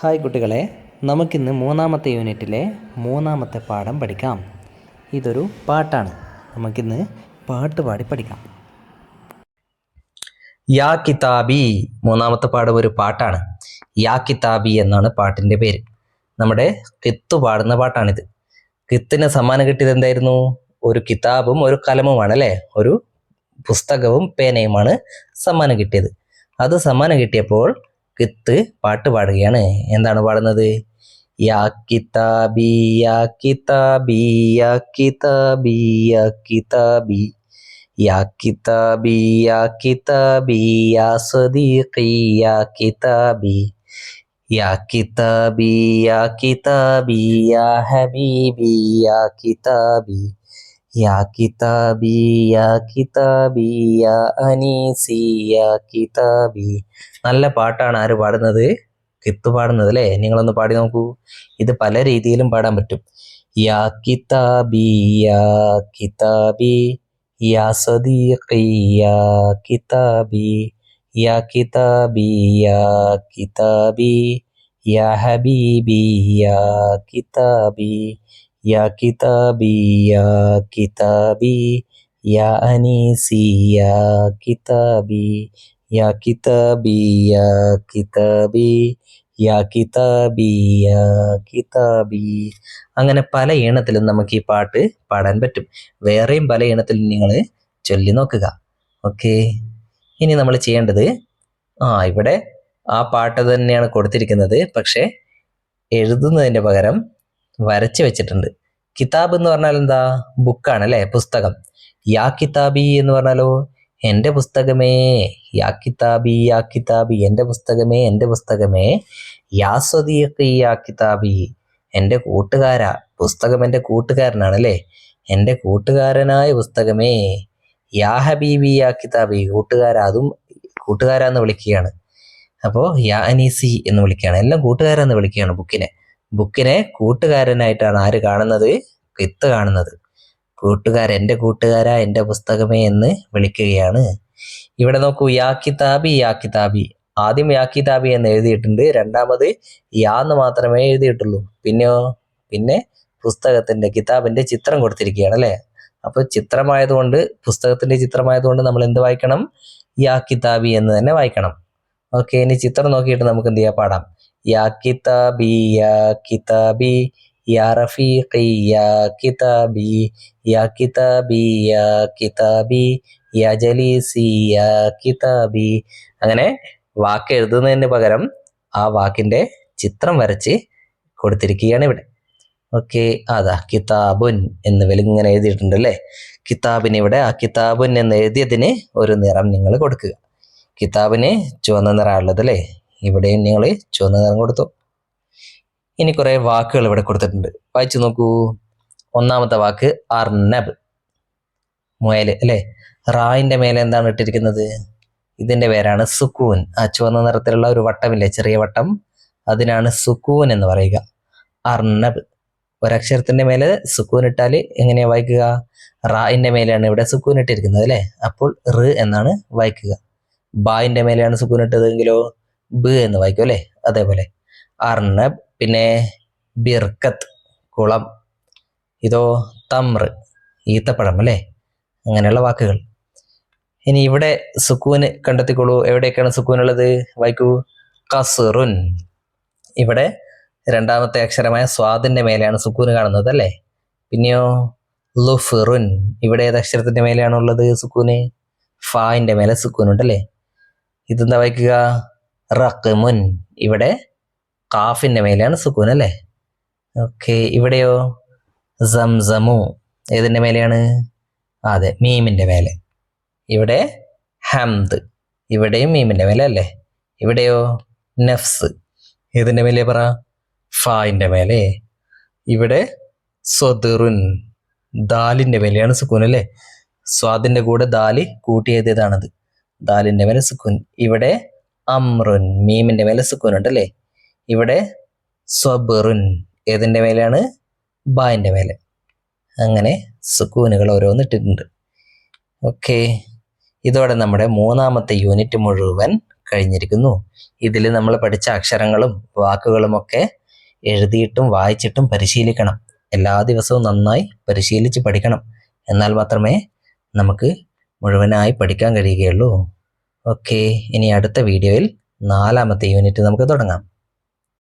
Hi കുട്ടികളെ, നമുക്കിന്ന് മൂന്നാമത്തെ യൂണിറ്റിലെ മൂന്നാമത്തെ പാഠം പഠിക്കാം. ഇതൊരു പാട്ടാണ്. നമുക്കിന്ന് പാട്ട് പാടി പഠിക്കാം. യാ കിതാബി, മൂന്നാമത്തെ പാഠം ഒരു പാട്ടാണ്. യാ കിതാബി എന്നാണ് പാട്ടിൻ്റെ പേര്. നമ്മുടെ കിത്ത് പാടുന്ന പാട്ടാണിത്. കിത്തിന് സമ്മാനം കിട്ടിയത് എന്തായിരുന്നു? ഒരു കിതാബും ഒരു കലമുമാണ് അല്ലേ? ഒരു പുസ്തകവും പേനയുമാണ് സമ്മാനം കിട്ടിയത്. അത് സമ്മാനം കിട്ടിയപ്പോൾ കിത്ത് പാട്ട് പാടുകയാണ്. എന്താണ് പാടുന്നത്? യാ കിതാബി യാ കിതാബി യാ കിതാബി യാ കിതാബി യാ കിതാബി യാ കിതാബി യാ സദീഖി യാ കിതാബി യാ കിതാബി യാ കിതാബി യാ ഹബീബി യാ കിതാബി യാ കിതാബി യാ കിതാബി യാ അനീസി യാ കിതാബി. നല്ല പാട്ടാണ്. ആര് പാടുന്നത്? കിത്ത് പാടുന്നത് അല്ലേ? നിങ്ങളൊന്ന് പാടി നോക്കൂ. ഇത് പല രീതിയിലും പാടാൻ പറ്റും. യാ കിതാബി യാ കിതാബി യാ സദീഖി യാ കിതാബി യാ കിതാബി യാ കിതാബി യാ ഹബീബി യാ കിതാബി യാ കിതാബി യാ കിതാബി യാ അനീസി യാ കിതാബി യാ കിതാബി യാ കിതാബി യാ കിതാബി യാ കിതാബി. അങ്ങനെ പല ഈണത്തിലും നമുക്ക് ഈ പാട്ട് പാടാൻ പറ്റും. വേറെയും പല ഈണത്തിലും നിങ്ങൾ ചൊല്ലി നോക്കുക. ഓക്കെ, ഇനി നമ്മൾ ചെയ്യേണ്ടത് ഇവിടെ ആ പാട്ട് തന്നെയാണ് കൊടുത്തിരിക്കുന്നത്. പക്ഷെ എഴുതുന്നതിൻ്റെ പകരം വരച്ച് വെച്ചിട്ടുണ്ട്. കിതാബ് എന്ന് പറഞ്ഞാൽ എന്താ? ബുക്കാണ് അല്ലേ? പുസ്തകം. യാ കിതാബി എന്ന് പറഞ്ഞാലോ എൻ്റെ പുസ്തകമേ. യാ കിതാബി യാ കിതാബി എൻ്റെ പുസ്തകമേ, എൻ്റെ പുസ്തകമേ. യാ സദീഖി യാ കിതാബി എൻ്റെ കൂട്ടുകാരാ. പുസ്തകം എൻ്റെ കൂട്ടുകാരനാണ് അല്ലേ? എൻ്റെ കൂട്ടുകാരനായ പുസ്തകമേ. യാ ഹബീബി യാ കിതാബി കൂട്ടുകാരാ, അതും കൂട്ടുകാരാന്ന് വിളിക്കുകയാണ്. അപ്പോൾ യാ അനീസി എന്ന് വിളിക്കുകയാണ്. എല്ലാം കൂട്ടുകാരെന്ന് വിളിക്കുകയാണ് ബുക്കിനെ കൂട്ടുകാരനായിട്ടാണ് ആര് കാണുന്നത്? കിത്ത് കാണുന്നത്. എൻ്റെ കൂട്ടുകാരാ, എൻ്റെ പുസ്തകമേ എന്ന് വിളിക്കുകയാണ്. ഇവിടെ നോക്കൂ, യാ കിതാബി യാ കിതാബി. ആദ്യം യാ കിതാബി എന്ന് എഴുതിയിട്ടുണ്ട്. രണ്ടാമത് യാ എന്ന് മാത്രമേ എഴുതിയിട്ടുള്ളൂ. പിന്നെ പുസ്തകത്തിന്റെ കിതാബിന്റെ ചിത്രം കൊടുത്തിരിക്കുകയാണ് അല്ലേ? അപ്പൊ ചിത്രമായതുകൊണ്ട്, പുസ്തകത്തിന്റെ ചിത്രമായതുകൊണ്ട് നമ്മൾ എന്ത് വായിക്കണം? യാ കിതാബി എന്ന് തന്നെ വായിക്കണം. ഓക്കെ, ഇനി ചിത്രം നോക്കിയിട്ട് നമുക്ക് എന്ത് ചെയ്യാം? പാടാം. യാ കിതാബി യാ കിതാബി യാ റഫീഖി യാ കിതാബി യാ കിതാബി യാ കിതാബി യാ ജലീസി യാ കിതാബി. അങ്ങനെ വാക്ക് എഴുതുന്നതിന് പകരം ആ വാക്കിന്റെ ചിത്രം വരച്ച് കൊടുത്തിരിക്കുകയാണ് ഇവിടെ. ഓക്കെ, അതാ കിതാബുൻ എന്ന് വെളിങ്ങനെ എഴുതിയിട്ടുണ്ട് അല്ലേ? കിതാബിന് ഇവിടെ ആ കിതാബുൻ എന്ന് എഴുതിയതിന് ഒരു നിറം നിങ്ങൾ കൊടുക്കുക. കിതാബിന് ചുവന്ന നിറമുള്ളത് അല്ലേ? ഇവിടെയും നിങ്ങൾ ചുവന്ന നിറം കൊടുത്തു. ഇനി കുറെ വാക്കുകൾ ഇവിടെ കൊടുത്തിട്ടുണ്ട്. വായിച്ചു നോക്കൂ. ഒന്നാമത്തെ വാക്ക് അർനബ്, മുയൽ അല്ലേ? റായിന്റെ മേലെ എന്താണ് ഇട്ടിരിക്കുന്നത്? ഇതിന്റെ പേരാണ് സുക്കൂൻ. ആ ചുവന്ന നിറത്തിലുള്ള ഒരു വട്ടമില്ലേ, ചെറിയ വട്ടം, അതിനാണ് സുക്കൂൻ എന്ന് പറയുക. അർനബ്. ഒരക്ഷരത്തിന്റെ മേലെ സുക്കൂൻ ഇട്ടാൽ എങ്ങനെയാ വായിക്കുക? റായിന്റെ മേലെയാണ് ഇവിടെ സുക്കൂൻ ഇട്ടിരിക്കുന്നത് അല്ലേ? അപ്പോൾ റ് എന്നാണ് വായിക്കുക. ബായിന്റെ മേലെയാണ് സുക്കൂൻ ഇട്ടതെങ്കിലോ ബ് എന്ന് വായിക്കും അല്ലേ? അതേപോലെ അർനബ്. പിന്നെ ബിർക്കത്ത്, കുളം. ഇതോ തമ്ര, ഈത്തപ്പഴം അല്ലേ? അങ്ങനെയുള്ള വാക്കുകൾ. ഇനി ഇവിടെ സുക്കൂന് കണ്ടെത്തിക്കോളൂ. എവിടെയൊക്കെയാണ് സുക്കൂൻ ഉള്ളത്? വായിക്കൂ. കസുറുൻ. ഇവിടെ രണ്ടാമത്തെ അക്ഷരമായ സ്വാദിന്റെ മേലെയാണ് സുക്കൂന് കാണുന്നത് അല്ലേ? പിന്നെയോ ലുഫറുൻ. ഇവിടെ ഏത് അക്ഷരത്തിന്റെ മേലെയാണ് ഉള്ളത് സുക്കൂന്? ഫായിന്റെ മേലെ സുക്കൂൻ ഉണ്ടല്ലേ? ഇതെന്താ വായിക്കുക? റഖ്മുൻ. ഇവിടെ കാഫിന്റെ മേലെയാണ് സുക്കൂൻ അല്ലേ? ഓക്കെ, ഇവിടെയോ സംസമു. ഏതിന്റെ മേലെയാണ്? അതെ, മീമിന്റെ മേലെ. ഇവിടെ ഹംദ്. ഇവിടെയും മീമിന്റെ മേലെ അല്ലേ? ഇവിടെയോ നഫ്സ്. ഏതിന്റെ മേലെ പറ? ഫായിന്റെ മേലെ. ഇവിടെ സ്വദറുൻ. ദാലിന്റെ മേലെയാണ് സുക്കൂൻ അല്ലേ? സ്വാദിന്റെ കൂടെ ദാല് കൂട്ടി എഴുതിയതാണത്. ദാലിന്റെ മേലെ സുക്കൂൻ. ഇവിടെ അമ്രുൻ. മീമിന്റെ മേലെ സുക്കൂൻ ഉണ്ടല്ലേ? ഇവിടെ സ്വബറുൻ. ഏതിന്റെ മേലെയാണ്? ബായിന്റെ മേലെ. അങ്ങനെ സുക്കൂനുകൾ ഓരോന്നിട്ടിട്ടുണ്ട്. ഓക്കെ, ഇതോടെ നമ്മുടെ മൂന്നാമത്തെ യൂണിറ്റ് മുഴുവൻ കഴിഞ്ഞിരിക്കുന്നു. ഇതിൽ നമ്മൾ പഠിച്ച അക്ഷരങ്ങളും വാക്കുകളുമൊക്കെ എഴുതിയിട്ടും വായിച്ചിട്ടും പരിശീലിക്കണം. എല്ലാ ദിവസവും നന്നായി പരിശീലിച്ച് പഠിക്കണം. എന്നാൽ മാത്രമേ നമുക്ക് മുഴുവനായി പഠിക്കാൻ കഴിയുകയുള്ളൂ. ഓക്കെ, ഇനി അടുത്ത വീഡിയോയിൽ 4ാമത്തെ യൂണിറ്റ് നമുക്ക് തുടങ്ങാം.